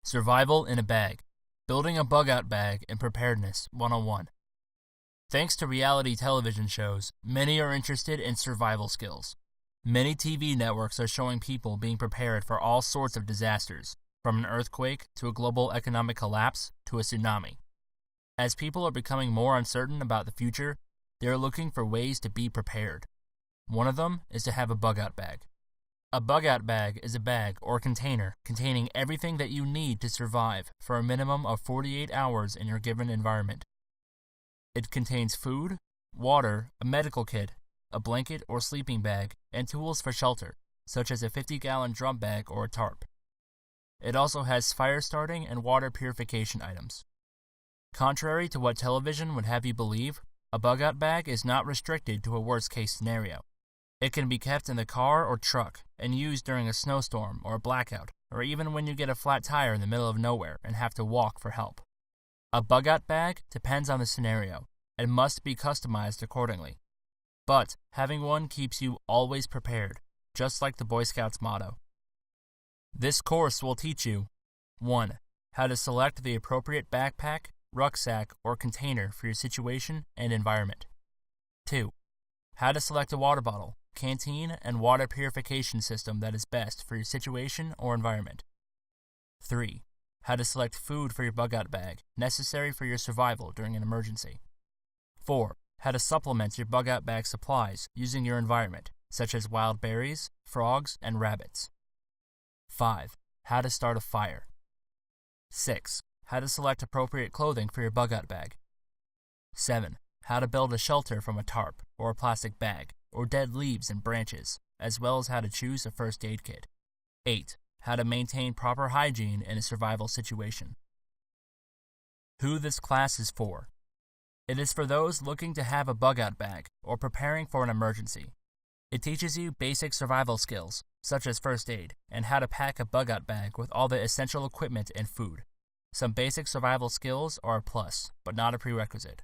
Survival in a Bag. Building a Bug-Out Bag and Preparedness 101. Thanks to reality television shows, many are interested in survival skills. Many TV networks are showing people being prepared for all sorts of disasters, from an earthquake to a global economic collapse to a tsunami. As people are becoming more uncertain about the future, they are looking for ways to be prepared. One of them is to have a bug-out bag. A bug-out bag is a bag or container containing everything that you need to survive for a minimum of 48 hours in your given environment. It contains food, water, a medical kit, a blanket or sleeping bag, and tools for shelter, such as a 50-gallon drum bag or a tarp. It also has fire starting and water purification items. Contrary to what television would have you believe, a bug-out bag is not restricted to a worst-case scenario. It can be kept in the car or truck and used during a snowstorm or a blackout, or even when you get a flat tire in the middle of nowhere and have to walk for help. A bug-out bag depends on the scenario and must be customized accordingly. But having one keeps you always prepared, just like the Boy Scouts motto. This course will teach you 1. How to select the appropriate backpack, rucksack, or container for your situation and environment. 2. How to select a water bottle, canteen, and water purification system that is best for your situation or environment. 3. How to select food for your bug-out bag, necessary for your survival during an emergency. 4. How to supplement your bug-out bag supplies using your environment, such as wild berries, frogs, and rabbits. 5. How to start a fire. 6. How to select appropriate clothing for your bug-out bag. 7. How to build a shelter from a tarp or a plastic bag or dead leaves and branches, as well as how to choose a first aid kit. 8. How to maintain proper hygiene in a survival situation. Who this class is for. It is for those looking to have a bug-out bag or preparing for an emergency. It teaches you basic survival skills, such as first aid, and how to pack a bug-out bag with all the essential equipment and food. Some basic survival skills are a plus, but not a prerequisite.